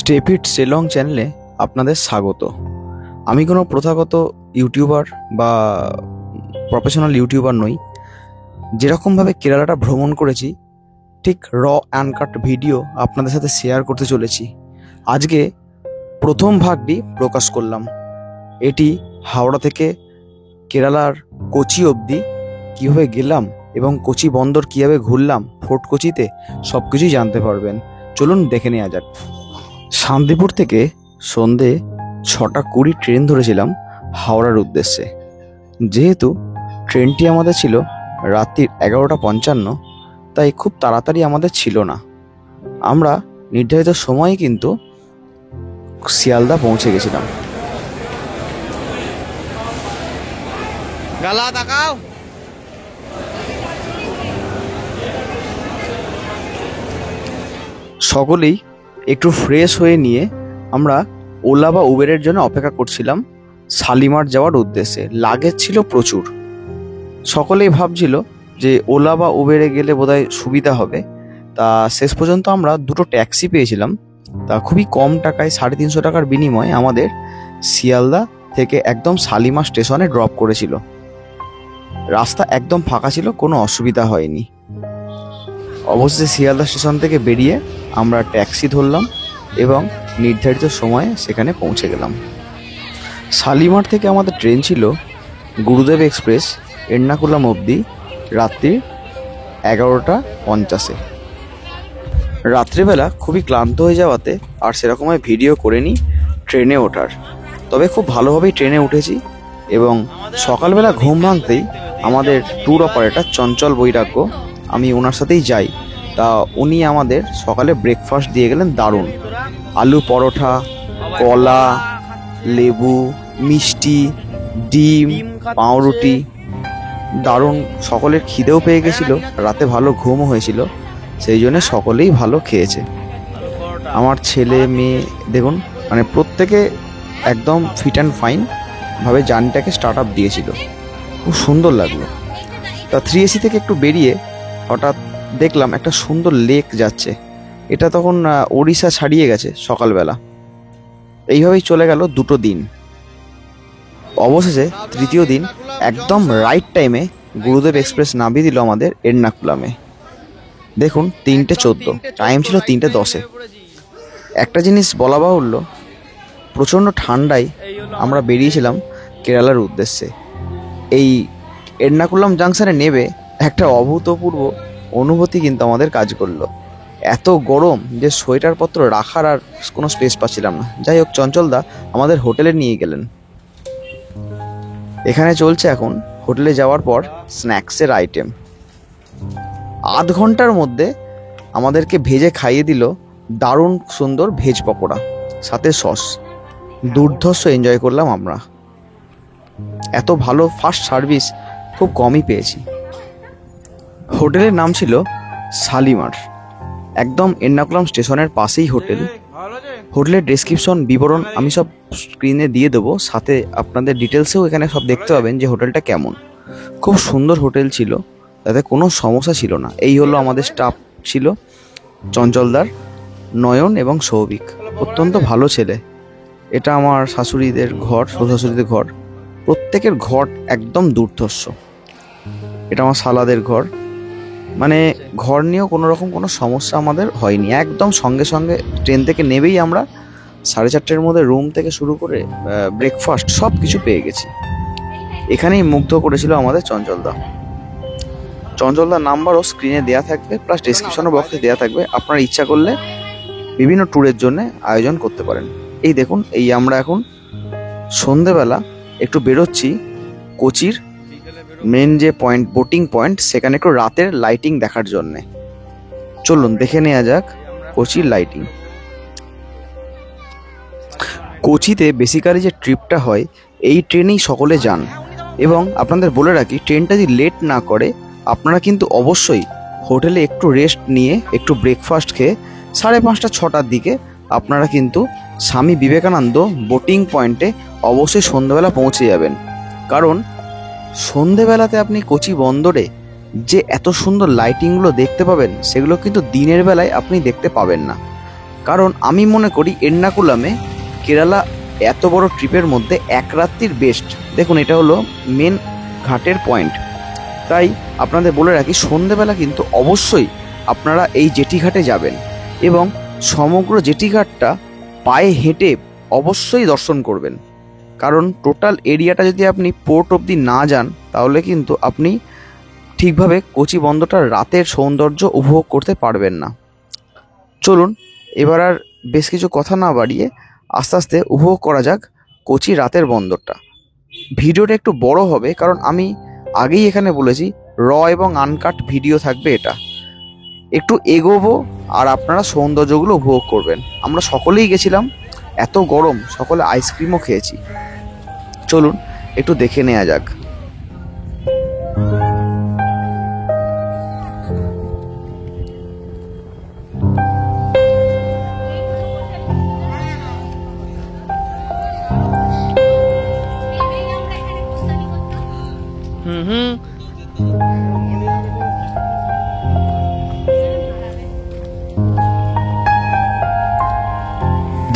Step ইট শিলং চ্যানেলে আপনাদের স্বাগত। আমি কোনো প্রথাগত ইউটিউবার বা প্রফেশনাল ইউটিউবার নই। যেরকমভাবে কেরালাটা ভ্রমণ করেছি ঠিক আনকাট ভিডিও আপনাদের সাথে শেয়ার করতে চলেছি। আজকে প্রথম ভাগটি প্রকাশ করলাম। এটি হাওড়া থেকে কেরালার কোচি অবধি কীভাবে গেলাম এবং কোচি বন্দর কীভাবে ঘুরলাম, ফোর্ট কোচিতে সব কিছুই জানতে পারবেন। চলুন দেখে নেওয়া যাক। শান্তিপুর থেকে সন্ধে 6:20 ট্রেন ধরেছিলাম হাওড়ার উদ্দেশ্যে। যেহেতু ট্রেনটি আমাদের ছিল রাত্রির 11:55, তাই খুব তাড়াতাড়ি আমাদের ছিল না। আমরা নির্ধারিত সময়ে কিন্তু শিয়ালদা পৌঁছে গেছিলাম। গালা তাকাও। সকলেই একটু ফ্রেশ হয়ে নিয়ে আমরা ওলা বা উবেরের জন্য অপেক্ষা করছিলাম শালিমার যাওয়ার উদ্দেশ্যে। লাগেজ ছিল প্রচুর। সকলেই ভাবছিল যে ওলা বা উবেরে গেলে বোধহয় সুবিধা হবে। তা শেষ পর্যন্ত আমরা দুটো ট্যাক্সি পেয়েছিলাম। তা খুবই কম টাকায় 350 টাকার বিনিময়ে আমাদের শিয়ালদা থেকে একদম শালিমার স্টেশনে ড্রপ করেছিল। রাস্তা একদম ফাঁকা ছিল, কোনো অসুবিধা হয়নি। অবশেষে শিয়ালদা স্টেশন থেকে বেরিয়ে আমরা ট্যাক্সি ধরলাম এবং নির্ধারিত সময়ে সেখানে পৌঁছে গেলাম। শালিমার থেকে আমাদের ট্রেন ছিল গুরুদেব এক্সপ্রেস এর্নাকুলাম অবধি রাত্রি 11:50। রাত্রিবেলা খুবই ক্লান্ত হয়ে যাওয়াতে আর সেরকমভাবে ভিডিও করিনি ট্রেনে ওঠার। তবে খুব ভালোভাবেই ট্রেনে উঠেছি এবং সকালবেলা ঘুম ভাঙতেই আমাদের ট্যুর অপারেটর চঞ্চল বৈরাগ্য, আমি ওনার সাথেই যাই, তা উনি আমাদের সকালে ব্রেকফাস্ট দিয়ে গেলেন দারুণ। আলু পরোটা, কলা, লেবু, মিষ্টি, ডিম, পাউরুটি, দারুণ। সকলের খিদেও পেয়ে গেছিলো, রাতে ভালো ঘুমও হয়েছিল, সেই জন্য সকলেই ভালো খেয়েছে। আমার ছেলে মেয়ে দেখুন, মানে প্রত্যেকে একদম ফিট অ্যান্ড ফাইন ভাবে জার্নিটাকে স্টার্ট আপ দিয়েছিল। খুব সুন্দর লাগলো। তা 3AC থেকে একটু বেরিয়ে হঠাৎ দেখলাম একটা সুন্দর লেক যাচ্ছে। এটা তখন ওড়িশা ছাড়িয়ে গেছে সকালবেলা। এইভাবেই চলে গেল দুটো দিন। অবশেষে তৃতীয় দিন একদম রাইট টাইমে গুরুদেব এক্সপ্রেস নামিয়ে দিল আমাদের এর্নাকুলামে। দেখুন 3:14, টাইম ছিল 3:10। একটা জিনিস বলা বাহুল্য, প্রচণ্ড ঠান্ডায় আমরা বেরিয়েছিলাম কেরালার উদ্দেশ্যে। এই এর্নাকুলাম জাংশনে নেবে একটা অভূতপূর্ব অনুভূতি কিন্তু আমাদের কাজ করলো। এত গরম যে সোয়েটার পত্র রাখার আর কোনো স্পেস পাচ্ছিলাম না। যাই হোক, চঞ্চলদা আমাদের হোটেলে নিয়ে গেলেন। এখানে চলছে এখন হোটেলে যাওয়ার পর স্ন্যাক্সের আইটেম। আধ ঘন্টার মধ্যে আমাদেরকে ভেজে খাইয়ে দিল দারুণ সুন্দর ভেজ পকোড়া, সাথে সস। দুর্ধর্ষ এনজয় করলাম আমরা। এত ভালো ফাস্ট সার্ভিস খুব কমই পেয়েছি। হোটেলের নাম ছিল শালিমার, একদম এর্নাকুলাম স্টেশনের পাশেই হোটেল। হোটেলের ডেসক্রিপশন বিবরণ আমি সব স্ক্রিনে দিয়ে দেবো, সাথে আপনাদের ডিটেলসেও এখানে সব দেখতে পাবেন যে হোটেলটা কেমন। খুব সুন্দর হোটেল ছিল, তাতে কোনো সমস্যা ছিল না। এই হলো আমাদের স্টাফ ছিল চঞ্চলদার, নয়ন এবং সৌভিক, অত্যন্ত ভালো ছেলে। এটা আমার শাশুড়িদের ঘর, শ্বশুরদের ঘর, প্রত্যেকের ঘর একদম দুর্ধর্ষ। এটা আমার শালাদের ঘর, মানে ঘর নিয়েও কোনো রকম কোনো সমস্যা আমাদের হয়নি। একদম সঙ্গে সঙ্গে ট্রেন থেকে নেবেই আমরা 4:30-র মধ্যে রুম থেকে শুরু করে ব্রেকফাস্ট সব কিছু পেয়ে গেছি। এখানেই মুগ্ধ করেছিল আমাদের চঞ্চলদার নাম্বারও স্ক্রিনে দেওয়া থাকবে, প্লাস ডেসক্রিপশনের বক্সে দেওয়া থাকবে। আপনারা ইচ্ছা করলে বিভিন্ন ট্যুরের জন্য আয়োজন করতে পারেন। এই দেখুন, এই আমরা এখন সন্ধেবেলা একটু বেরোচ্ছি কোচির মেন যে পয়েন্ট, বোটিং পয়েন্ট, সেখানে একটু রাতের লাইটিং দেখার জন্যে। চলুন দেখে নেওয়া যাক কোচির লাইটিং। কোচিতে বেসিক্যালি যে ট্রিপটা হয় এই ট্রেনেই সকলে যান। এবং আপনাদের বলে রাখি, ট্রেনটা যদি লেট না করে আপনারা কিন্তু অবশ্যই হোটেলে একটু রেস্ট নিয়ে একটু ব্রেকফাস্ট খেয়ে 5:30-6টার দিকে আপনারা কিন্তু স্বামী বিবেকানন্দ বোটিং পয়েন্টে অবশ্যই সন্ধ্যেবেলা পৌঁছে যাবেন। কারণ সন্ধেবেলাতে আপনি কোচি বন্দরে যে এত সুন্দর লাইটিংগুলো দেখতে পাবেন, সেগুলো কিন্তু দিনের বেলায় আপনি দেখতে পাবেন না। কারণ আমি মনে করি এর্নাকুলামে কেরালা এত বড় ট্রিপের মধ্যে এক রাত্রির বেস্ট। দেখুন, এটা হলো মেন ঘাটের পয়েন্ট। তাই আপনাদের বলে রাখি, সন্ধেবেলা কিন্তু অবশ্যই আপনারা এই জেটি ঘাটে যাবেন এবং সমগ্র জেটি ঘাটটা পায়ে হেঁটে অবশ্যই দর্শন করবেন। কারণ টোটাল এরিয়াটা যদি আপনি পোর্ট অবধি না যান তাহলে কিন্তু আপনি ঠিকভাবে কোচি বন্দরটার রাতের সৌন্দর্য উপভোগ করতে পারবেন না। চলুন এবার আর বেশ কিছু কথা না বাড়িয়ে আস্তে আস্তে উপভোগ করা যাক কোচি রাতের বন্দরটা। ভিডিওটা একটু বড় হবে কারণ আমি আগেই এখানে বলেছি এবং আনকাট ভিডিও থাকবে। এটা একটু এগোবো আর আপনারা সৌন্দর্যগুলো উপভোগ করবেন। আমরা সকলেই গেছিলাম, এত গরম, সকলে আইসক্রিমও খেয়েছি। চলুন একটু দেখে নেওয়া যাক।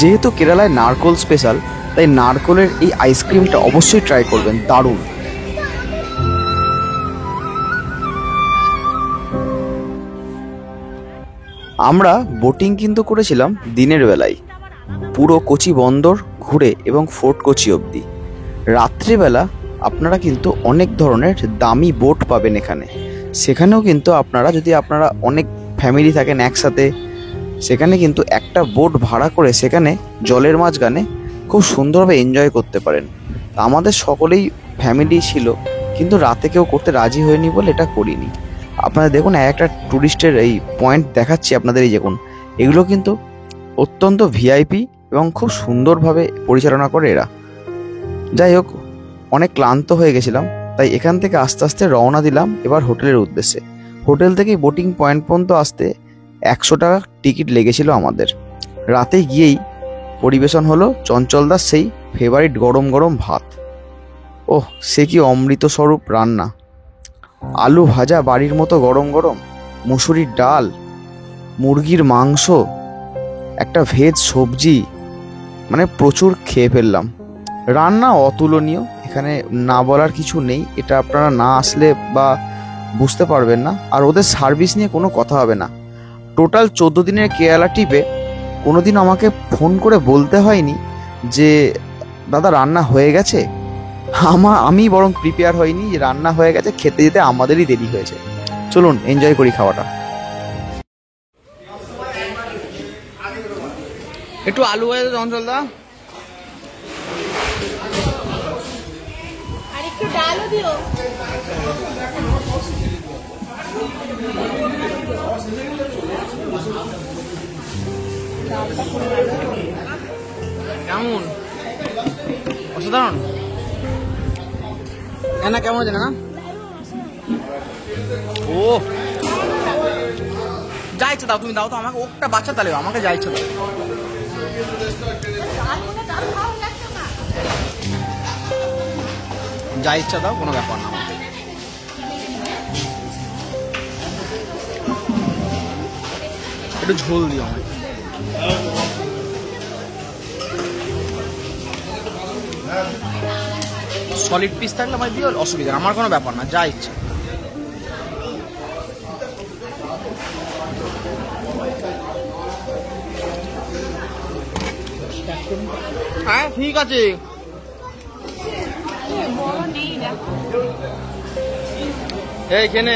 যেহেতু কেরালায় নারকোল স্পেশাল, তাই নারকোলের এই আইসক্রিমটা অবশ্যই ট্রাই করবেন, দারুণ। আমরা বোটিং কিন্তু করেছিলাম দিনের বেলায়, পুরো কোচি বন্দর ঘুরে এবং ফোর্ট কোচি অবধি। রাত্রিবেলা আপনারা কিন্তু অনেক ধরনের দামি বোট পাবেন এখানে। সেখানেও কিন্তু আপনারা যদি অনেক ফ্যামিলি থাকেন একসাথে, সেখানে কিন্তু একটা বোট ভাড়া করে সেখানে জলের মাঝখানে খুব সুন্দরভাবে এনজয় করতে পারেন। আমাদের সকলেই ফ্যামিলি ছিল, কিন্তু রাতে কেউ করতে রাজি হয়নি বলে এটা করিনি। আপনারা দেখুন, একটা ট্যুরিস্টের এই পয়েন্ট দেখাচ্ছি আপনাদের, এই দেখুন, এগুলো কিন্তু অত্যন্ত ভিআইপি এবং খুব সুন্দরভাবে পরিচালনা করে এরা। যাই হোক, অনেক ক্লান্ত হয়ে গেছিলাম, তাই এখান থেকে আস্তে আস্তে রওনা দিলাম এবার হোটেলের উদ্দেশ্যে। হোটেল থেকেই বোটিং পয়েন্ট পর্যন্ত আসতে 100 টাকা টিকিট লেগেছিল আমাদের। রাতে গিয়েই পরিবেশন হলো চঞ্চলদার সেই ফেভারিট গরম গরম ভাত। ওহ, সে কি অমৃতস্বরূপ রান্না! আলু ভাজা বাড়ির মতো গরম গরম, মুসুরির ডাল, মুরগির মাংস, একটা ভেজ সবজি, মানে প্রচুর খেয়ে ফেললাম। রান্না অতুলনীয়, এখানে না বলার কিছু নেই। এটা আপনারা না আসলে বা বুঝতে পারবেন না। আর ওদের সার্ভিস নিয়ে কোনো কথা হবে না। টোটাল 14 দিনের কেরালা ট্রিপে কোনোদিন আমাকে ফোন করে বলতে হয়নি যে দাদা রান্না হয়ে গেছে। আমি বরং প্রিপেয়ার হইনি যে রান্না হয়ে গেছে, খেতে যেতে আমাদেরই দেরি হয়েছে। চলুন এনজয় করি খাওয়াটা। একটু আলু হয়ে চঞ্চলদা, আর একটু ডালও দিও। কেমন? অসাধারণ। না কেমন আছে না? ও যা ইচ্ছা দাও, তুমি দাও তো আমাকে। ওটা বাচ্চা তাহলে আমাকে যা ইচ্ছা দাও। যা ইচ্ছা দাও, কোনো ব্যাপার না। একটু ঝোল দিও আমাকে। সলিড পিস থাকলে আমার দিও, অসুবিধা, আমার কোনো ব্যাপার না, যা ইচ্ছা। হ্যাঁ ঠিক আছে। এইখানে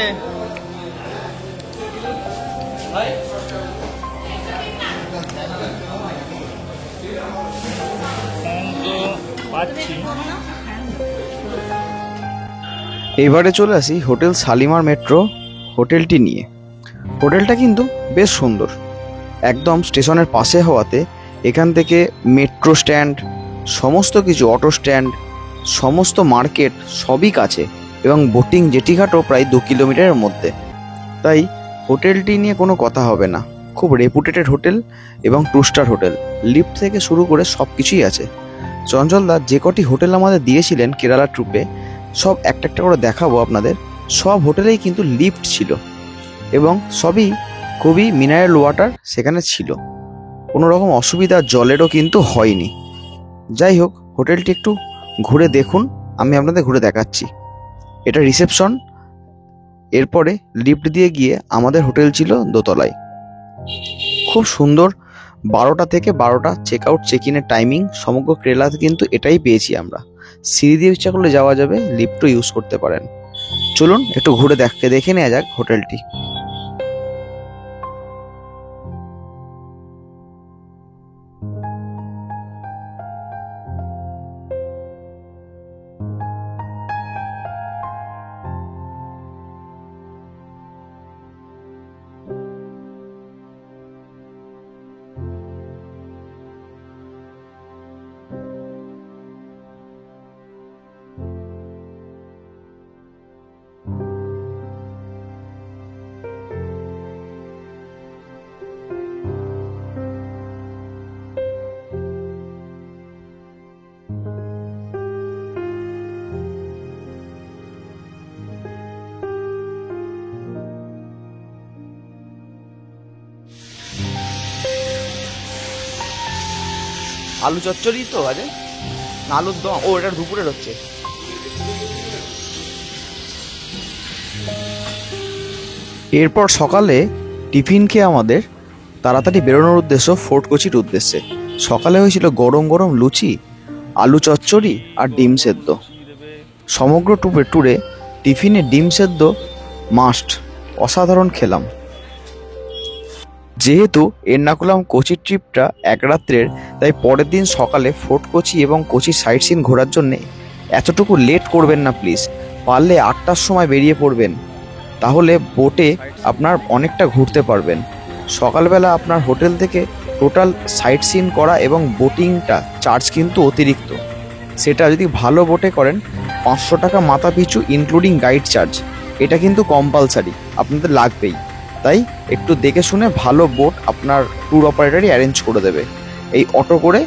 এবারে চলে আসি হোটেল শালিমার মেট্রো হোটেলটি নিয়ে। হোটেলটা কিন্তু বেশ সুন্দর, একদম স্টেশনের পাশে হওয়াতে এখান থেকে মেট্রো স্ট্যান্ড, সমস্ত কিছু, অটো স্ট্যান্ড, সমস্ত মার্কেট সবই কাছে এবং বোটিং জেটিঘাটও প্রায় 2 কিলোমিটারের মধ্যে। তাই হোটেলটি নিয়ে কোনো কথা হবে না। খুব রেপুটেটেড হোটেল এবং 2 স্টার হোটেল, লিফট থেকে শুরু করে সব কিছুই আছে। চঞ্চলদা যে কটি হোটেল আমাদের দিয়েছিলেন কেরালা ট্রিপে, সব একটা একটা করে দেখাবো আপনাদের। সব হোটেলেই কিন্তু লিফট ছিল এবং সবই খুবই মিনারেল ওয়াটার সেখানে ছিল। কোনো রকম অসুবিধা জলেরও কিন্তু হয়নি। যাই হোক, হোটেলটি একটু ঘুরে দেখুন, আমি আপনাদের ঘুরে দেখাচ্ছি। এটা রিসেপশন। এরপরে লিফট দিয়ে গিয়ে আমাদের হোটেল ছিল দোতলায়। খুব সুন্দর, 12টা থেকে 12টা চেক আউট চেক ইনের টাইমিং। সমগ্র কেরালাতে কিন্তু এটাই পেয়েছি আমরা। সিঁড়ি দিয়ে ইচ্ছা করলে যাওয়া যাবে, লিফটও ইউজ করতে পারেন। চলুন একটু ঘুরে দেখে নেওয়া যাক হোটেলটি। আলু চচ্চড়ি তো আছে না, আলুর দম? ও, এটা দুপুরের হচ্ছে। এরপর সকালে টিফিন খেয়ে আমাদের তাড়াতাড়ি বেরোনোর উদ্দেশ্য ফোর্ট কোচির উদ্দেশ্যে। সকালে হয়েছিল গরম গরম লুচি, আলু চচ্চড়ি আর ডিম সেদ্ধ। সমগ্র ট্যুরে টিফিনে ডিম সেদ্ধ মাস্ট, অসাধারণ খেলাম। যেহেতু এর্নাকুলাম কোচির ট্রিপটা এক রাত্রের, তাই পরের দিন সকালে ফোর্ট কোচি এবং কোচির সাইট সিন ঘোরার জন্যে এতটুকু লেট করবেন না প্লিজ। পারলে 8টার সময় বেরিয়ে পড়বেন, তাহলে বোটে আপনার অনেকটা ঘুরতে পারবেন। সকালবেলা আপনার হোটেল থেকে টোটাল সাইট সিন করা এবং বোটিংটা চার্জ কিন্তু অতিরিক্ত। সেটা যদি ভালো বোটে করেন 500 টাকা মাথা পিছু ইনক্লুডিং গাইড চার্জ। এটা কিন্তু কম্পালসারি, আপনাদের লাগবেই। তাই একটু দেখে শুনে ভালো বোট আপনার ট্যুর অপারেটরই অ্যারেঞ্জ করে দেবে। এই অটো করে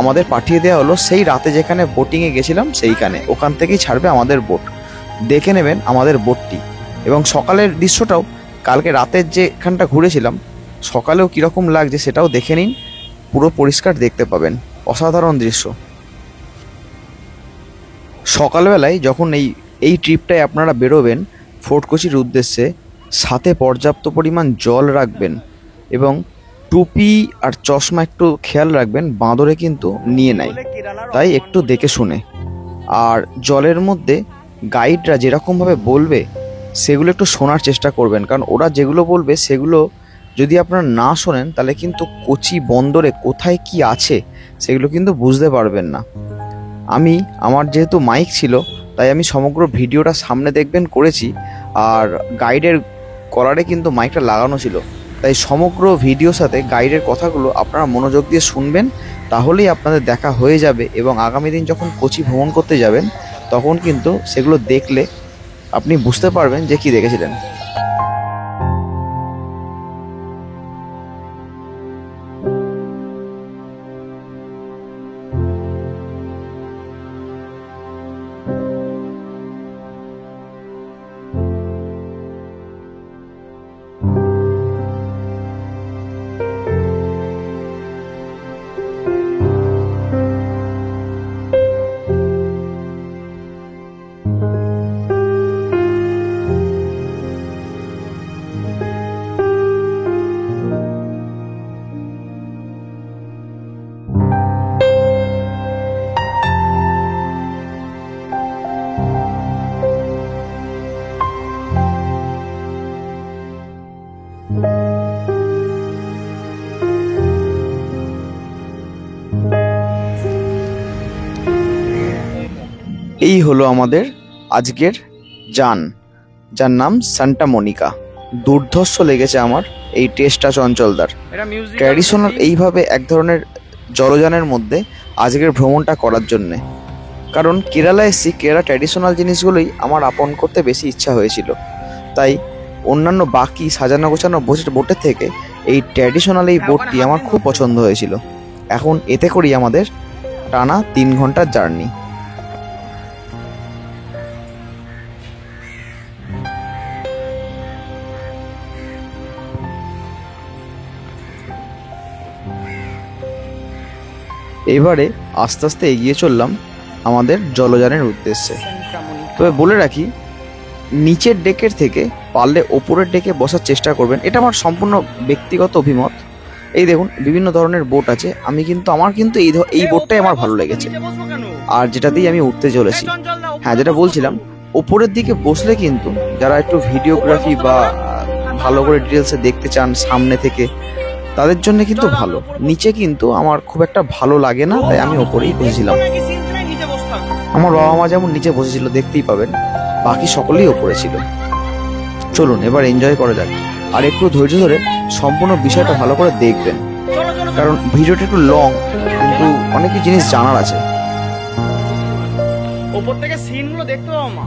আমাদের পাঠিয়ে দেওয়া হলো সেই রাতে যেখানে বোটিংয়ে গেছিলাম সেইখানে। ওখান থেকেই ছাড়বে আমাদের বোট। দেখে নেবেন আমাদের বোটটি। এবং সকালের দৃশ্যটাও, কালকে রাতের যেখানটা ঘুরেছিলাম সকালেও কীরকম লাগছে সেটাও দেখে নিন, পুরো পরিষ্কার দেখতে পাবেন। অসাধারণ দৃশ্য। সকালবেলায় যখন এই ট্রিপটায় আপনারা বেরোবেন ফোর্ট কোচির উদ্দেশ্যে, সাথে পর্যাপ্ত পরিমাণ জল রাখবেন এবং টুপি আর চশমা একটু খেয়াল রাখবেন, বাঁদরে কিন্তু নিয়ে নেয়, তাই একটু দেখে শুনে। আর জলের মধ্যে গাইডরা যেরকমভাবে বলবে সেগুলো একটু শোনার চেষ্টা করবেন, কারণ ওরা যেগুলো বলবে সেগুলো যদি আপনারা না শোনেন তাহলে কিন্তু কোচি বন্দরে কোথায় কি আছে সেগুলো কিন্তু বুঝতে পারবেন না। আমার যেহেতু মাইক ছিল তাই আমি সমগ্র ভিডিওটা সামনে দেখবেন করেছি, আর গাইডের কলারে কিন্তু মাইকটা লাগানো ছিল, তাই সমগ্র ভিডিওর সাথে গাইডের কথাগুলো আপনারা মনোযোগ দিয়ে শুনবেন, তাহলেই আপনাদের দেখা হয়ে যাবে। এবং আগামী দিন যখন কোচি ভ্রমণ করতে যাবেন তখন কিন্তু সেগুলো দেখলে আপনি বুঝতে পারবেন যে কি দেখেছিলেন। এই হলো আমাদের আজকের যান, যার নাম সান্টা মনিকা। দুর্ধর্ষ লেগেছে আমার এই টেস্টটা চঞ্চলদার। ট্র্যাডিশনাল এইভাবে এক ধরনের জলযানের মধ্যে আজকের ভ্রমণটা করার জন্যে, কারণ কেরালা এসেছি, কেরালা ট্র্যাডিশনাল জিনিসগুলোই আমার আপন করতে বেশি ইচ্ছা হয়েছিল। তাই অন্যান্য বাকি সাজানো গোছানো বোটের থেকে এই ট্র্যাডিশনাল এই বোটটি আমার খুব পছন্দ হয়েছিল। এখন এতে করি আমাদের টানা 3 ঘন্টার জার্নি। এবারে আস্তে আস্তে এগিয়ে চললাম আমাদের জলযানের উদ্দেশ্যে। তবে বলে রাখি, নিচের ডেকের থেকে পারলে ওপরের ডেকে বসার চেষ্টা করবেন, এটা আমার সম্পূর্ণ ব্যক্তিগত অভিমত। এই দেখুন বিভিন্ন ধরনের বোট আছে, আমার কিন্তু এই বোটটাই আমার ভালো লেগেছে, আর যেটাতেই আমি উঠতে চলেছি। হ্যাঁ, যেটা বলছিলাম, ওপরের দিকে বসলে কিন্তু যারা একটু ভিডিওগ্রাফি বা ভালো করে ডিটেলসে দেখতে চান সামনে থেকে, তাদের জন্য কিন্তু ভালো। নিচে কিন্তু আমার খুব একটা ভালো লাগে না, তাই আমি ওপরেই বসেছিলাম। আমার বাবা মা যেমন নিচে বসেছিল দেখতেই পাবেন, বাকি সকলেই ওপরে ছিল। চলুন এবার এনজয় করা যাক, আর একটু ধৈর্য ধরে সম্পূর্ণ বিষয়টা ভালো করে দেখবেন, কারণ ভিডিওটা একটু লং, কিন্তু অনেক জিনিস জানার আছে। ওপর থেকে সিনগুলো দেখতে পাবো মা।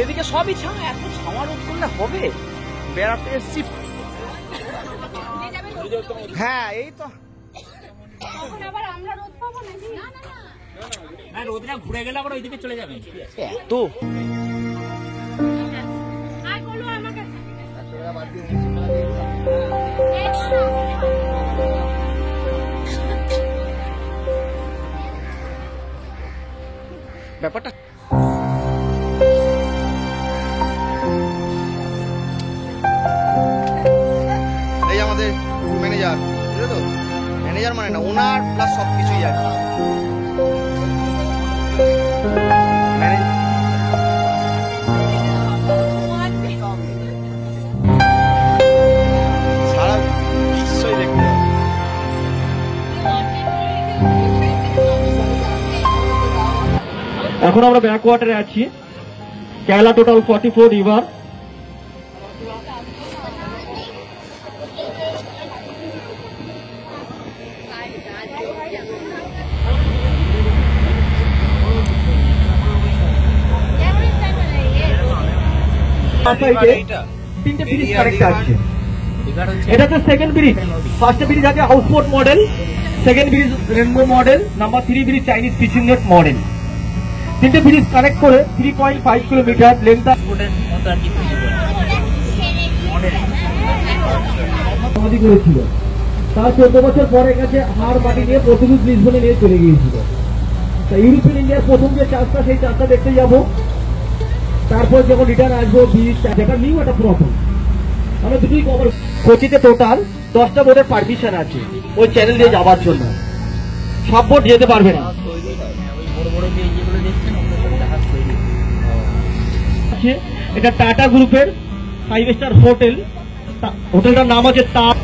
এদিকে সবই ছাড়া, এত ছাওয়া রোদ করলে হবে? বেড়াতে এসছি। হ্যাঁ এই তো রোদটা ঘুরে গেলে আবার ওইদিকে চলে যাবে। এত ব্যাপারটা ম্যানেজার, বুঝলে তো? ম্যানেজার মানে না, ওনার প্লাস সব কিছুই আর সারা বিশ্বই দেখতে হবে। এখন আমরা ব্যাক ওয়াটারে আছি। Kerala total 44 river. তিনটে ব্রিজ কানেক্ট আছে। এটা হচ্ছে সেকেন্ড ব্রিজ। ফার্স্ট ব্রিজ আছে houseboat model, second bridge rainbow model, number 3 bridge Chinese fishing net model. তিনটে ব্রিজ কানেক্ট করে 3.5 কিলোমিটার লেন্থ করেছিল। তার 14 বছর পরে কাছে হার মাটি নিয়ে পর্তুগিজ লিসবনে নিয়ে চলে গিয়েছিল। তা ইউরোপিয়ান ইন্ডিয়ার প্রথম যে চাষটা, সেই চাষটা দেখতে যাবো। তারপর যখন রিটার্ন আসবো, বীজ যেটা নিউ একটা পুরাতন, আমরা দুটোই কভার। কোচিতে টোটাল 10টা বোটের পারমিশন আছে ওই চ্যানেল দিয়ে যাওয়ার জন্য। সব বোট যেতে পারবে না। এটা টাটা গ্রুপের 5 স্টার হোটেল। হোটেলটার নাম আছে তাপ।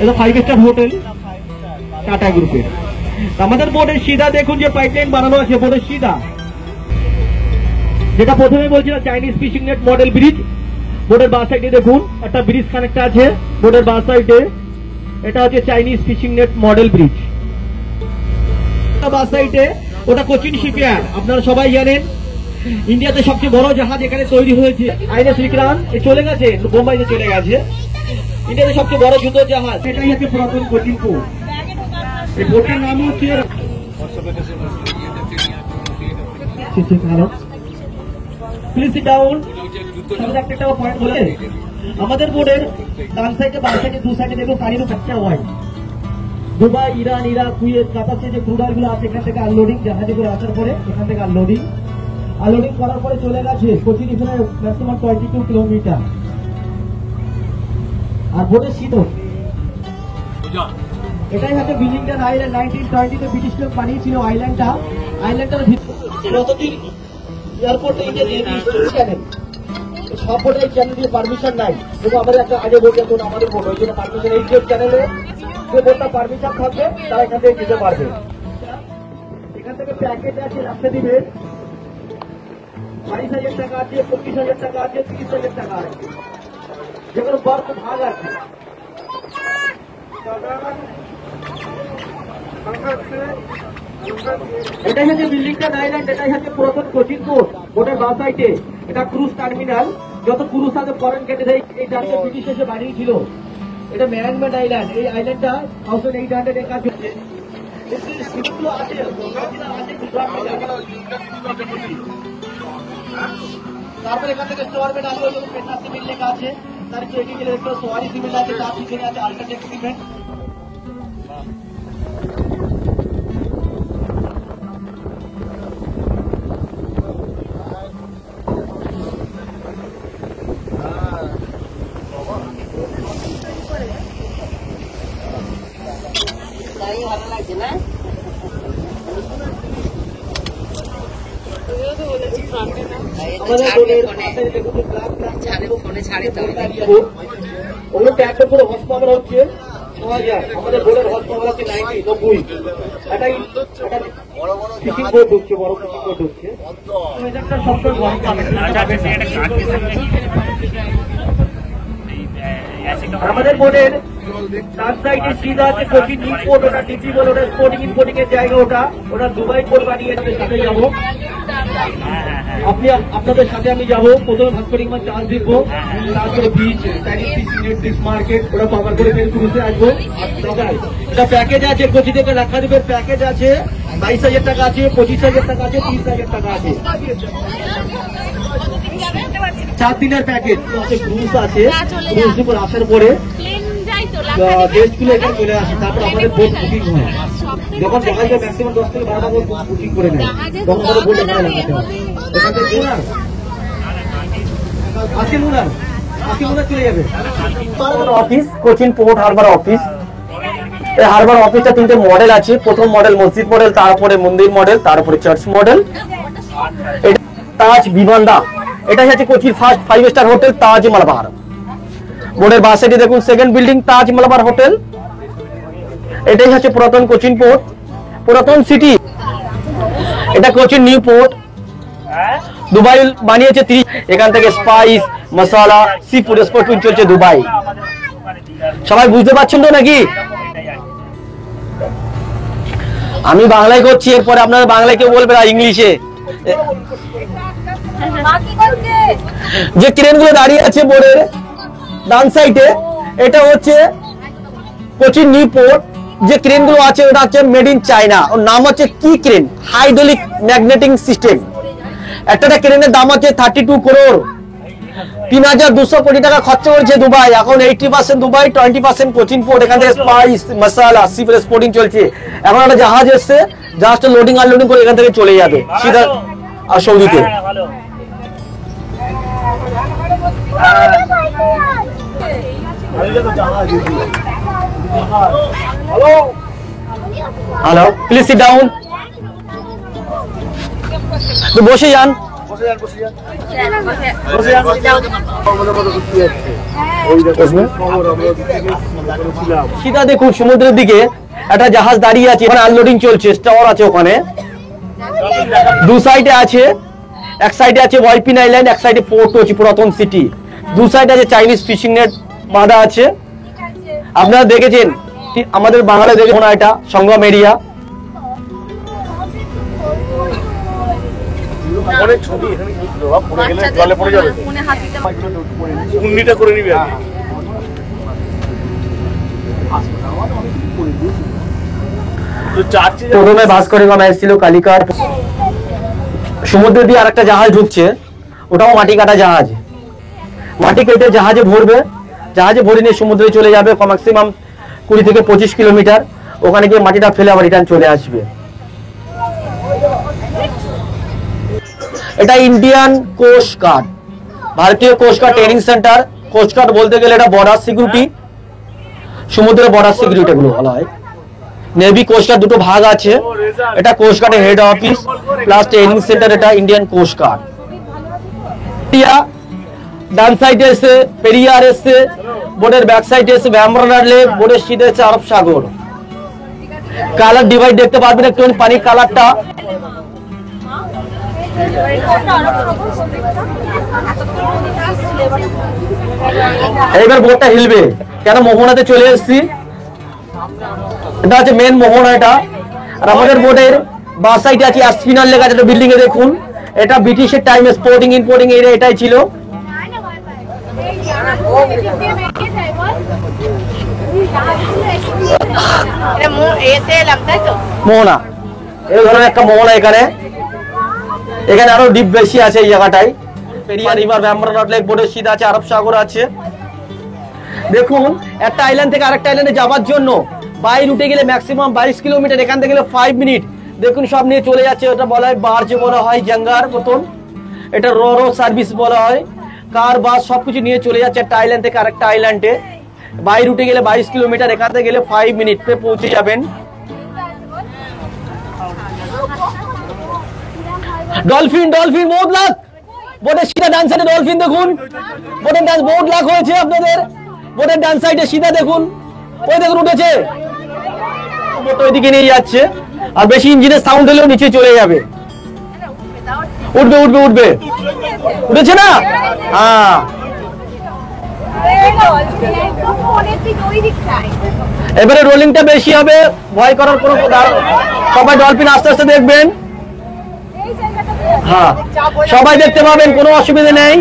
এটা 5 স্টার হোটেল টাটা গ্রুপের। আমাদের বোর্ডের সিধা দেখুন যে পাইপলাইন বানানো আছে বোর্ডের সিধা, যেটা প্রথমে বলছিলাম Chinese fishing net model bridge. বোর্ডের বাঁ সাইডে দেখুন একটা ব্রিজ কানেক্ট আছে বোর্ডের বাঁ সাইডে, এটা হচ্ছে Chinese fishing net model bridge. বাঁ সাইডে ওটা কোচিন শিপইয়ার্ড, আপনারা সবাই জানেন ইন্ডিয়াতে সবচেয়ে বড় জাহাজ এখানে তৈরি হয়েছে। আইএনএস বিক্রান্ত চলে গেছে, বোম্বাইতে চলে গেছে। ইন্ডিয়াতে সবচেয়ে বড় যুদ্ধ জাহাজ, এটাই হচ্ছে পুরাতন কোচিন পোর্ট। এই পোর্টের নাম হচ্ছে আমাদের বোর্ডের ডান সাইডে বাম সাইডে দু সাইডে দেখো পানির খরচা হয়। দুবাই, ইরান, ইরাক, কুয়েত, কাতারে যে ক্রুড অয়েল গুলো আছে এখান থেকে আনলোডিং, জাহাজে করে আসার পরে এখান থেকে আনলোডিং করার পরে চলে গেছে কোচিন। এখানে ম্যাক্সিমাম 22 কিলোমিটার। আর বোর্ডের শীতল এটাই হচ্ছে বিলিংটন আইল্যান্ড। 1920-তে ব্রিটিশ লোক বানিয়েছিল আইল্যান্ডটা। আইল্যান্ডটার যতদিন এয়ারপোর্টে ইন্ডিয়া দিয়ে চ্যানেল, সব বোর্ডে চ্যানেল দিয়ে পারমিশন নাই। কিন্তু আমাদের একটা আগে বোর্ড যেত আমাদের বোর্ড, ওই জন্য পারমিশন। এই যে চ্যানেলে যে বোর্ডটা পারমিশন থাকবে তারা এখান থেকে যেতে পারবে। এখান থেকে প্যাকেজ আছে, রাখতে দিবে 22,000 টাকা আছে, 25,000 টাকা আছে, 30,000 টাকা আছে, যেগুলো বর্ষ ভাগ আছে। এটাই হচ্ছে বিল্ডিংটা আইল্যান্ড, এটাই হচ্ছে পুরাতন কোচিং পোর্ট। ওটার বাঁ সাইডে এটা ক্রুজ টার্মিনাল। যত ক্রুজ আছে ফরেন গেটে এই জায়গাটা ব্রিটিশ এসে বানিয়েছিল। এটা ম্যানমেড আইল্যান্ড। এই আইল্যান্ডটা 1800 এর কাছে হচ্ছে। তারপরে এখান থেকে স্টোরমেন্ট আসবে, পেটনা সিমেন্ট লেখা আছে। তার এদিকে দেখতে সোয়ারি সিমেন্ট আছে, তার পিছনে আছে আল্ট্রাটেক সিমেন্ট। ওগুলো ট্যাঙ্কের পুরো হর্স পাওয়ার হচ্ছে 9000, আমাদের বোর্ডের হর্স পাওয়ার হচ্ছে 90 এটাই ফিশিং বোর্ড ঢুকছে, বড় ফিশিং বোর্ড ঢুকছে। এটা সবসময় বড় আমাদের বোর্ডের ডান সাইডে সিধা আছে কোচিং ইম্পোর্ট, ওটা ডিপি বলে, ওটা স্পোর্টিং ইম্পোর্টিং এর জায়গা। ওটা দুবাই পোর্ট বানিয়ে সাথে যাবো। আপনাদের সাথে আমি যাবো। প্রথমে ভাস্করিংমা চার্জ দেখবো, তারপরে বিচ, ফিশ মার্কেট, ওটা কভার করে ফের ক্রুজে আসবো। এটা প্যাকেজ আছে, কোচি থেকে রাখা দেবে প্যাকেজ আছে। 22,000 টাকা আছে, 25,000 টাকা আছে, 30,000 টাকা আছে। 4 দিনের প্যাকেজ ক্রুজ আছে। ক্রুজ উপর আসার পরে গেস্টগুলো এখানে চলে আসে, তারপর আমাদের বোট বুকিং হয়। যখন জাহাজে ম্যাক্সিমাম 10 থেকে 12টা বোট বুকিং করে নেয়, তখন আমাদের বোট এখানে লাগাতে হয়। এখানে লুনার আজকে লুনার চলে যাবে। Office Cochin port Harbour office. এই হারবার অফিসটা 3টে মডেল আছে। প্রথম মডেল মসজিদ মডেল, তারপরে মন্দির মডেল, তারপরে চার্চ মডেল। এটা তাজ বিভান্ডা, এটা হচ্ছে কোচির ফার্স্ট 5 স্টার হোটেল তাজ মালাবার। বোর্ডের বাঁ সাইডে দেখুন সেকেন্ড বিল্ডিং তাজ মালাবার হোটেল। এটাই হচ্ছে পুরাতন কোচিন পোর্ট, পুরাতন সিটি। এটা কোচিন নিউ পোর্ট। দুবাই বানিয়েছে 30। এখান থেকে স্পাইস মশলা সি ফুড এক্সপোর্ট চলছে দুবাই। সবাই বুঝতে পারছেন তো নাকি? আমি বাংলায় করছি, এরপরে আপনারা বাংলায় কেউ বলবে না, ইংলিশে। যে ক্রেনগুলো দাঁড়িয়ে আছে বোর্ডের ডান সাইডে, এটা হচ্ছে কোচিন নিউ পোর্ট। যে ক্রেনগুলো আছে ওটা হচ্ছে মেড ইন চায়না। ওর নাম হচ্ছে কি ক্রেন, হাইড্রোলিক ম্যাগনেটিং সিস্টেম। একটা ক্রেনের দাম হচ্ছে 32 করোড়, 3,200 কোটি টাকা খরচা করেছে দুবাই। এখন 80% দুবাই, 20% কোচিন পোর্ট। এখান থেকে স্পাইস মশলা সি ফুড এক্সপোর্টিং চলছে। এখন একটা জাহাজ এসছে, জাহাজটা লোডিং আনলোডিং করে এখান থেকে চলে যাবে সিধা সৌদিতে। Hello, please sit down. তো বসে যান। সিধা দেখুন সমুদ্রের দিকে একটা জাহাজ দাঁড়িয়ে আছে, ওখানে আনলোডিং চলছে, টাওয়ার আছে ওখানে। দু সাইডে আছে, এক সাইডে আছে ওয়াইপিন আইল্যান্ড, এক সাইডে পোর্ট হচ্ছে পুরাতন সিটি। দু সাইডে আছে চাইনিজ ফিশিং নেট বাঁধা আছে। আপনারা দেখেছেন আমাদের বাংলায় দেখুন, এটা সংগম এরিয়া। অনেক ছবি এখানে পড়ে গেলে জলে পড়ে যাবে, উন্নিটা করে নিবে আগে। প্রথমে ভাস্করিংমা এসেছিল কালিকার। সমুদ্র দিয়ে আরেকটা জাহাজ ঢুকছে, ওটাও মাটি কাটা জাহাজ। মাটি কেটে জাহাজে ভরবে, জাহাজে ভরে নিয়ে সমুদ্রে চলে যাবে ম্যাক্সিমাম 20 থেকে 25 কিলোমিটার। ওখানে গিয়ে মাটিটা ফেলে আবার রিটার্ন চলে আসবে। এটা ইন্ডিয়ান কোস্ট গার্ড, ভারতীয় coast guard training centre. Coast guard বলতে গেলে এটা বর্ডার সিকিউরিটি, সমুদ্রের বর্ডার সিকিউরিটি গুলো বলা হয়। নেভি কোস্ট গার্ড দুটো ভাগ আছে। এটা কোস্ট গার্ডের head office plus training centre. এটা ইন্ডিয়ান কোস্ট গার্ড। ডান সাইডে এসে পেরিয়ার এসে, বোর্ডের ব্যাক সাইডে এসে ব্যাম্বরার লেক, বোর্ডের সিধে এসে আরব সাগর। কালার ডিভাইড দেখতে পারবেন একটু, পানির কালারটা। এইবার বোর্ডটা হিলবে, কেন মোহনাতে চলে এসেছি। এটা হচ্ছে মেন মোহনা এটা। আর আমাদের বোর্ডের বাঁ সাইডে আছে স্পিনার লেখা আছে বিল্ডিং এ দেখুন, এটা ব্রিটিশের টাইমে স্পোর্টিং ইম্পোর্টিং এরিয়া এটাই ছিল। মোহনা, এই ধরনের একটা মোহনা এখানে, এখানে আরো ডিপ বেশি আছে এই জায়গাটায়। পেরিয়ার রিভার, ব্যাম্বরনাথ লেক, বোর্ডের সিধ আছে, আরব সাগর আছে। দেখুন একটা আইল্যান্ড থেকে আরেকটা আইল্যান্ডে যাওয়ার জন্য বাই রুটে গেলে ম্যাক্সিমাম 22 কিলোমিটার, এখান থেকে গেলে 5 মিনিট। দেখুন সব নিয়ে চলে যাচ্ছে, ওটা বলা হয় বার্জ বলা হয়, জাঙ্গার মতন, এটা রো সার্ভিস বলা হয়, কার বাস সবকিছু নিয়ে চলে যাচ্ছে একটা আইল্যান্ড থেকে আরেকটা আইল্যান্ডে। বাই রুটে গেলে 22 কিলোমিটার, এখান থেকে গেলে 5 মিনিটে পৌঁছে যাবেন। ডলফিন ডলফিন বহুত লাখ, বোটের সিধা ডান সাইডে ডলফিন দেখুন, বোটের ডান বহুত লাখ হয়েছে আপনাদের, বোটের ডান সাইডে সিধা দেখুন, ওই দেখুন উঠেছে, বোট ওইদিকে নিয়ে যাচ্ছে। আর বেশি ইঞ্জিনের সাউন্ড হলেও নিচে চলে যাবে, উঠবে উঠবে উঠবে, উঠেছে না? হ্যাঁ, এবারে রোলিংটা বেশি হবে, ভয় করার কোনো সবাই ডলফিন আস্তে আস্তে দেখবেন। হ্যাঁ, সবাই দেখতে পাবেন, কোনো অসুবিধা নেই।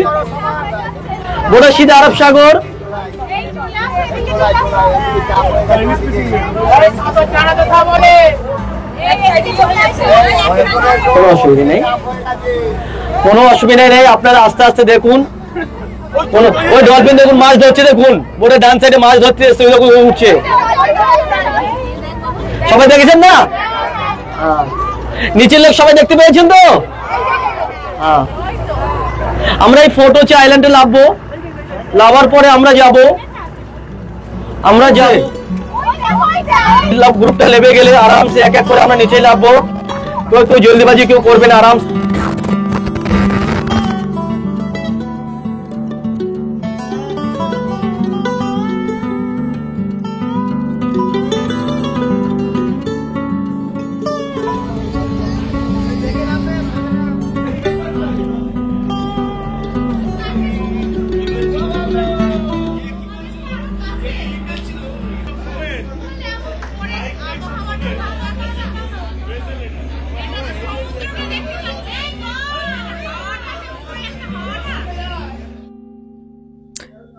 বোটের সিধা আরব সাগর, কোনো অসুবিধা নেই, কোনো অসুবিধা নেই, আপনারা আস্তে আস্তে দেখুন। ওই ডলফিন দেখুন মাছ ধরছে, দেখুন বোটের ডান সাইডে মাছ ধরতে এসছে, উঠছে, সবাই দেখেছেন না? নিচের লোক সবাই দেখতে পেয়েছেন তো? আমরা এই ফোর্ট হচ্ছে আইল্যান্ডে নামবো, নামার পরে আমরা যাই গ্রুপটা লেবে গেলে আরামসে এক এক করে আমরা নিচে নামবো, কেউ জলদিবাজি কেউ করবে না, আরাম।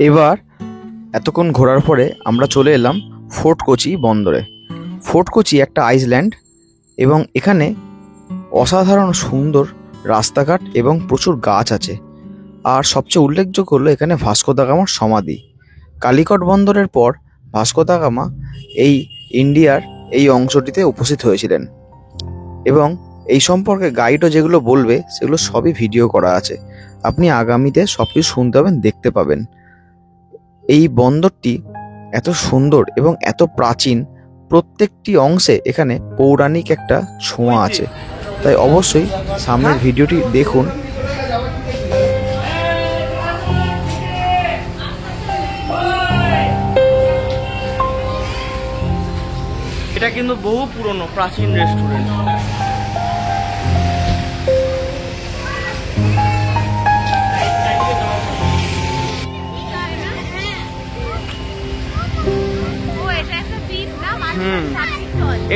এবার এতক্ষণ ঘোরার পরে আমরা চলে এলাম ফোর্ট কোচি বন্দরে। ফোর্ট কোচি একটা আইল্যান্ড এবং এখানে অসাধারণ সুন্দর রাস্তাঘাট এবং প্রচুর গাছ আছে। আর সবচেয়ে উল্লেখযোগ্য হলো এখানে ভাস্কো দা গামার সমাধি। কালিকট বন্দরের পর ভাস্কো দা গামা এই ইন্ডিয়ার এই অংশটিতে উপস্থিত হয়েছিলেন এবং এই সম্পর্কে গাইডও যেগুলো বলবে সেগুলো সবই ভিডিও করা আছে, আপনি আগামীতে সব কিছু শুনতে পাবেন, দেখতে পাবেন। এই বন্দরটি এত সুন্দর এবং এত প্রাচীন, প্রত্যেকটি অংশে এখানে পৌরাণিক একটা ছোঁয়া আছে, তাই অবশ্যই সামনের ভিডিওটি দেখুন। এটা কিন্তু বহু পুরনো প্রাচীন রেস্টুরেন্ট।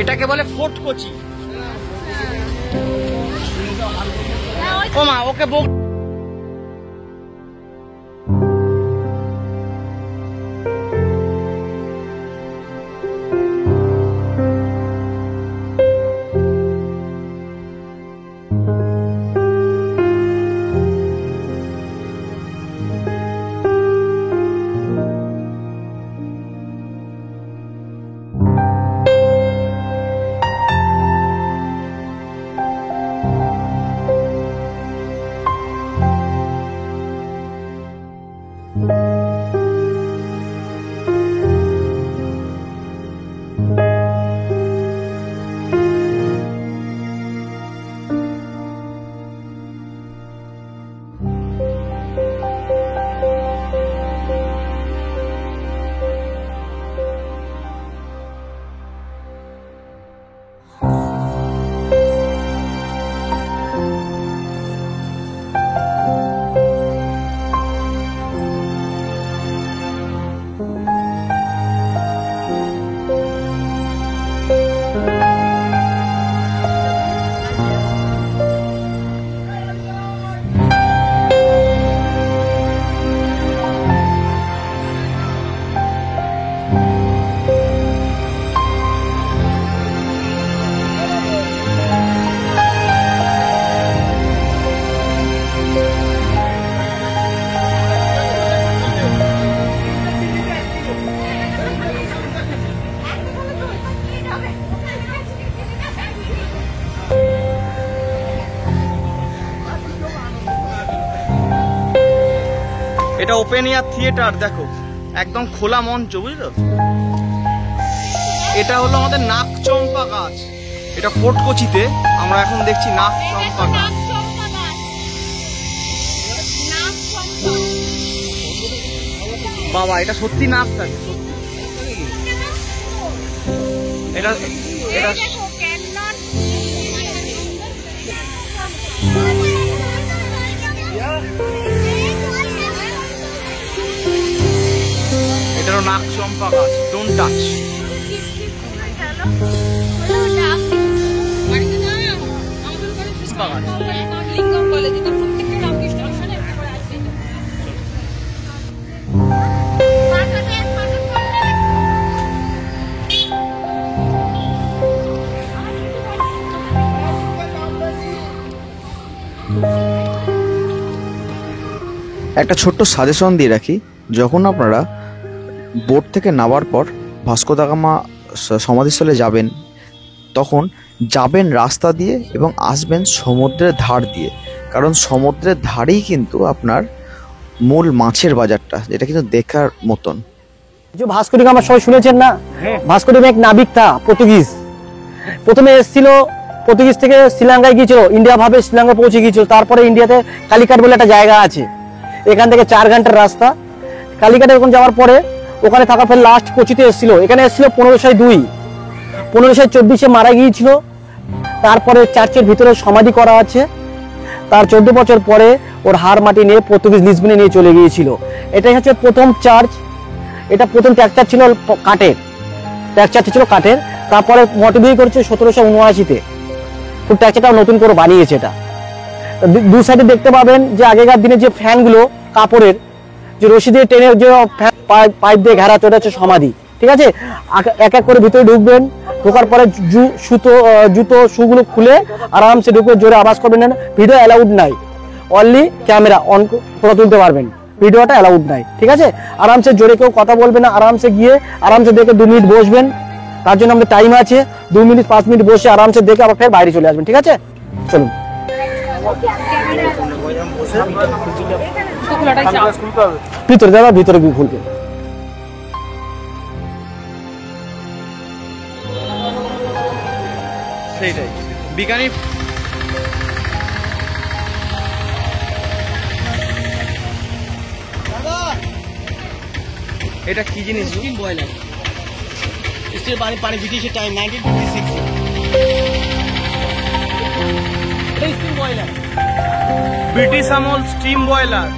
এটাকে বলে ফোর্ট কোচি। ও মা, ওকে এটা ওপেন এয়ার থিয়েটার, দেখো একদম খোলা মঞ্চ, বুঝলো? এটা হলো আমাদের নাকচম্পা গাছ, এটা কোটকচিতে আমরা এখন দেখছি নাকচম্পা গাছ। বাবা এটা সত্যি নাক থাকে, এটা এটা এটারও নাকচম্পা গাছ, ডোন্ট টাচ। একটা ছোট্ট সাজেশন দিয়ে রাখি, যখন আপনারা বোট থেকে নামার পর ভাস্কো দা গামা সমাধিস্থলে যাবেন, তখন যাবেন রাস্তা দিয়ে এবং আসবেন সমুদ্রের ধার দিয়ে, কারণ সমুদ্রের ধারেই কিন্তু আপনার মূল মাছের বাজারটা, যেটা কিন্তু দেখার মতন। যে ভাস্কো ডি গামা সবাই শুনেছেন না? ভাস্কো ডি গামা এক নাবিক তা পর্তুগিজ, প্রথমে এসেছিল পর্তুগিজ থেকে শ্রীলঙ্কায় গিয়েছিল, ইন্ডিয়া ভাবে শ্রীলঙ্কা পৌঁছে গিয়েছিল। তারপরে ইন্ডিয়াতে কালিকাট বলে একটা জায়গা আছে, এখান থেকে 4 ঘন্টার রাস্তা। কালিকাটে ওখানে যাওয়ার পরে ওখানে থাকার পর লাস্ট কোচিতে এসেছিল। এখানে এসেছিল 1502, 1524 মারা গিয়েছিল। তারপরে চার্চের ভিতরে সমাধি করা আছে। তার 14 বছর পরে ওর হাড় মাটি নিয়ে পর্তুগিজ লিসবনে নিয়ে চলে গিয়েছিল। এটাই হচ্ছে প্রথম চার্চ। এটা প্রথম ট্র্যাকচার ছিল কাঠের, ট্র্যাকচারটি ছিল কাঠের। তারপরে মডিফাই করেছে 1779-তে, খুব ট্র্যাকচারটা নতুন করে বানিয়েছে। এটা দু সাইডে দেখতে পাবেন যে আগেকার দিনে যে ফ্যানগুলো কাপড়ের, যে রশি দিয়ে ট্রেনের যে পাইপ দিয়ে ঘেরা, ওটা হচ্ছে সমাধি। ঠিক আছে, এক এক করে ভিতরে ঢুকবেন, ঢোকার পরে জুতো শুগুলো খুলে আরামসে ঢুকে, জোরে আওয়াজ করবেন না। ভিডিও অ্যালাউড নাই, অনলি ক্যামেরা অন করে তুলতে পারবেন, ভিডিওটা অ্যালাউড নাই। ঠিক আছে, আরামসে জোরে কেউ কথা বলবে না, আরামসে গিয়ে আরামসে দেখে 2 মিনিট বসবেন। তার জন্য আমাদের টাইম আছে, 2 মিনিট 5 মিনিট বসে আরামসে দেখে আবার ফের বাইরে চলে আসবেন। ঠিক আছে, চলুন। ভিতরে যাবা, ভিতরে গিয়ে খুলবে। সেইটাই বিজ্ঞানী। এটা কি জিনিস? স্টিম বয়লার, স্টিল পানি ব্রিটিশের টাইম 1956। এটা স্টিম বয়লার, ব্রিটিশ আমল স্টিম বয়লার।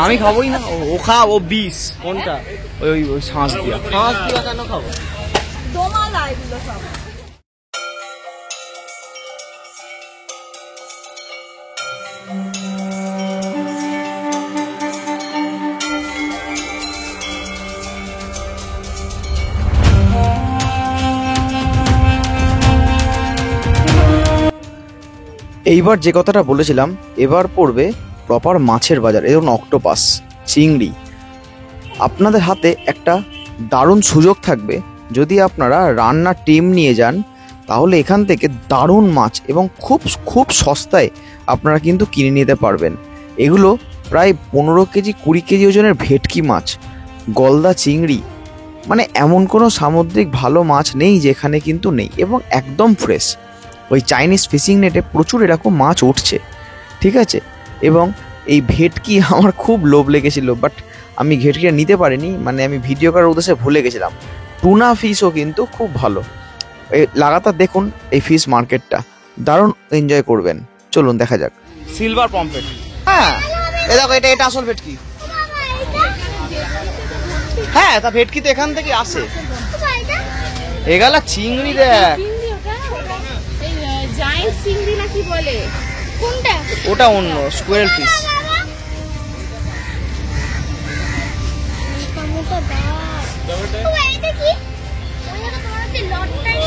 আমি খাবোই না, ও খাও, ও বিষ। কোনটা? ওই শ্বাস দিয়া। মাছ দিয়ে কেন খাবো? দোমালা এগুলো সব। এইবার যে কথাটা বলেছিলাম, এবার পড়বে প্রপার মাছের বাজার। এরকম অক্টোপাস, চিংড়ি। আপনাদের হাতে একটা দারুণ সুযোগ থাকবে, যদি আপনারা রান্নার টিম নিয়ে যান, তাহলে এখান থেকে দারুণ মাছ এবং খুব খুব সস্তায় আপনারা কিন্তু কিনে নিতে পারবেন। এগুলো প্রায় 15 কেজি 20 কেজি ওজনের ভেটকি মাছ, গলদা চিংড়ি, মানে এমন কোনো সামুদ্রিক ভালো মাছ নেই যেখানে কিন্তু নেই, এবং একদম ফ্রেশ। ওই চাইনিজ ফিশিং নেটে প্রচুর এরকম মাছ উঠছে, ঠিক আছে। এবং এই ভেটকি আমার খুব লোভ লেগেছিল, বাট আমি ভেটকিটা নিতে পারিনি, মানে আমি ভিডিও করার উদ্দেশ্যে ভুলে গেছিলাম। টুনা ফিশও কিন্তু খুব ভালো। এই লাগাতার দেখুন এই ফিশ মার্কেটটা, দারুণ এনজয় করবেন। চলুন দেখা যাক। সিলভার পম্পলেট, হ্যাঁ এ দেখো, এটা আসল ভেটকি। হ্যাঁ, তা ভেটকি তো এখান থেকে আসে। এগালা চিংড়ি দেখ, চিংড়ি ওটা এই জায়ান্ট চিংড়ি না কি বলে, কোনটা? ওটা অন্য স্কোয়ার ফিশ। মোটা দাঁত। ও এইটা কি? ওই তো তোমার হচ্ছে লটটাই।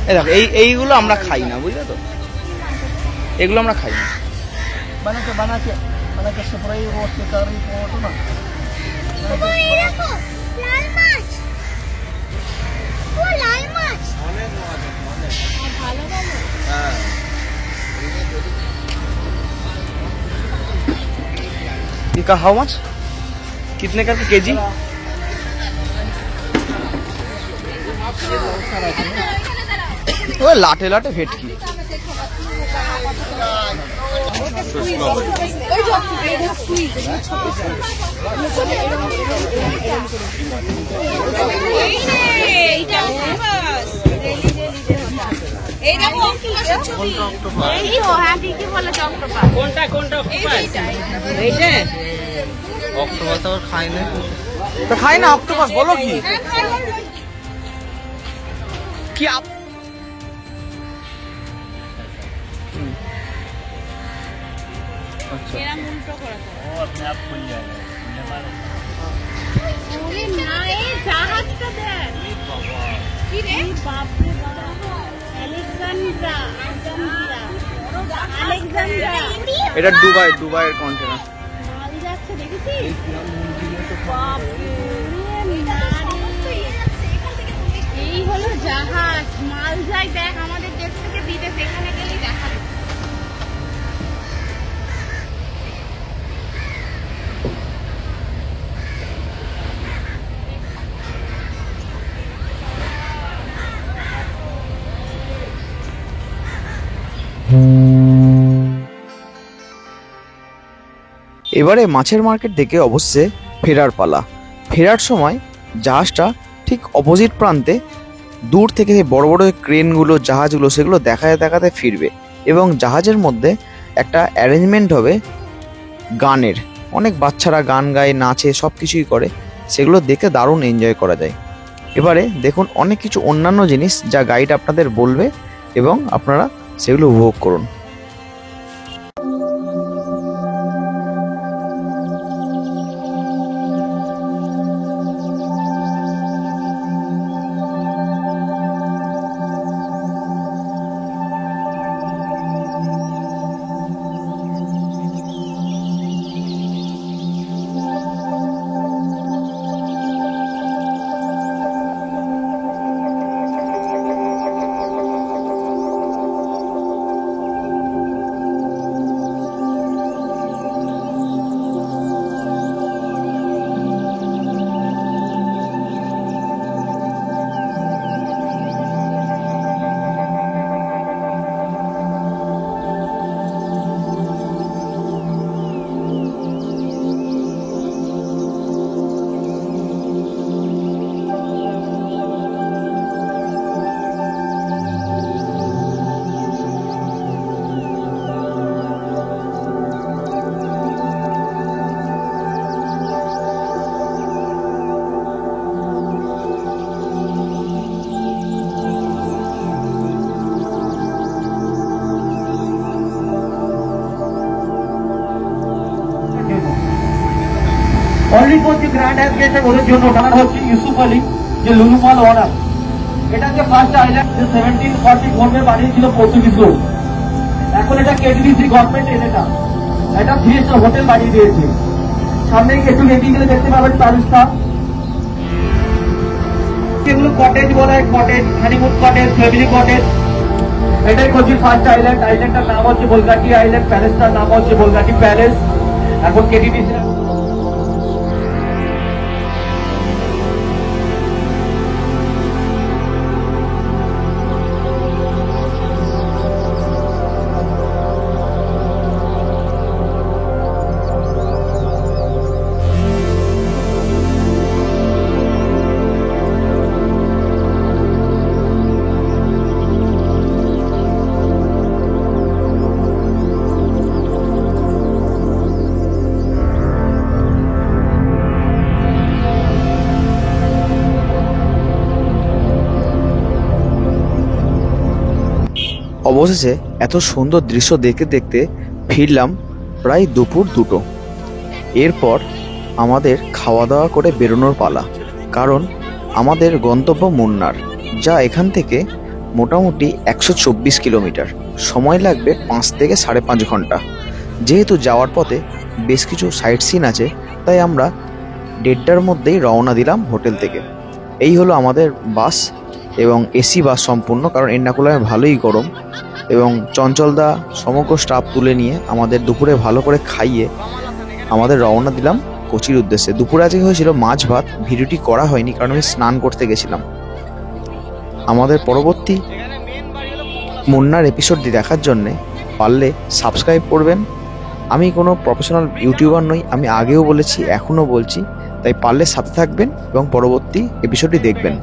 এই দেখো এইগুলো আমরা খাই না, বুঝলে তো, এগুলো আমরা খাই না। ও এই দেখো লাল মাছ, ও লাল মাছ। ভালো ভালো। इनका हाउ मच, कितने का केजी? वो लाटे लाटे भेटकी। কোনটা অক্টোপাস? এইটা অক্টোপাস আবার খাই না তো, খাই না অক্টোপাস, বলো কি কি এটা দুবাইয়ের কন্টেনার। এই হলো জাহাজ, মাল যায় দেখ আমাদের দেশ থেকে বিদেশ, এখানে গেলেই দেখা যায়। এবারে মাছের মার্কেট দেখে অবশ্যই ফেরার পালা। ফেরার সময় জাহাজটা ঠিক অপোজিট প্রান্তে দূর থেকে বড় বড় ক্রেনগুলো, জাহাজগুলো, সেগুলো দেখাতে দেখাতে ফিরবে এবং জাহাজের মধ্যে একটা অ্যারেঞ্জমেন্ট হবে গানের। অনেক বাচ্চারা গান গায়, নাচে, সব কিছুই করে, সেগুলো দেখে দারুণ এনজয় করা যায়। এবারে দেখুন অনেক কিছু অন্যান্য জিনিস যা গাইড আপনাদের বলবে এবং আপনারা সেগুলো উপভোগ করুন। অনলি ফর যে গ্র্যান্ড অ্যাভিয়েশন ওদের জন্য ওঠানো হচ্ছে ইউসুফ আলী, যে লুলুমাল ওয়ানার। এটা যে ফার্স্ট আইল্যান্ড 1744 বানিয়েছিল পর্তুগিজ লোক। এখন এটা কেটিডিসি গভর্নমেন্ট এটা 3 স্টার হোটেল বানিয়ে দিয়েছে। সামনে একটু এগিয়ে গেলে দেখতে পাবেন প্যালেসটা। এগুলো কটেজ বলা হয়, cottage, honeymoon cottage, family cottage. এটাই হচ্ছে ফার্স্ট আইল্যান্ড। আইল্যান্ডটার নাম হচ্ছে বোলগাটি আইল্যান্ড, প্যালেসটার নাম হচ্ছে বোলগাটি প্যালেস। এখন কেটিডিসি অবশেষে এত সুন্দর দৃশ্য দেখতে দেখতে ফিরলাম প্রায় দুপুর 2টো। এরপর আমাদের খাওয়া দাওয়া করে বেরোনোর পালা, কারণ আমাদের গন্তব্য মুন্নার, যা এখান থেকে মোটামুটি 124 কিলোমিটার। সময় লাগবে 5 থেকে 5.5 ঘন্টা। যেহেতু যাওয়ার পথে বেশ কিছু সাইট সিন আছে, তাই আমরা 1:30টার মধ্যেই রওনা দিলাম হোটেল থেকে। এই হলো আমাদের বাস, এবং এসি বাস সম্পূর্ণ, কারণ এর্নাকুলামে ভালোই গরম। এবং চঞ্চলদা সমগ্র স্টাফ তুলে নিয়ে আমাদের দুপুরে ভালো করে খাইয়ে আমাদের রওনা দিলাম কোচির উদ্দেশ্যে। দুপুরে আজকে হয়েছিল মাছ ভাত, ভিডিওটি করা হয়নি কারণ আমি স্নান করতে গেছিলাম। আমাদের পরবর্তী মুন্নার এপিসোডটি দেখার জন্যে পারলে সাবস্ক্রাইব করবেন। আমি কোনো প্রফেশনাল ইউটিউবার নই, আমি আগেও বলেছি এখনও বলছি, তাই পারলে সাথে থাকবেন এবং পরবর্তী এপিসোডটি দেখবেন।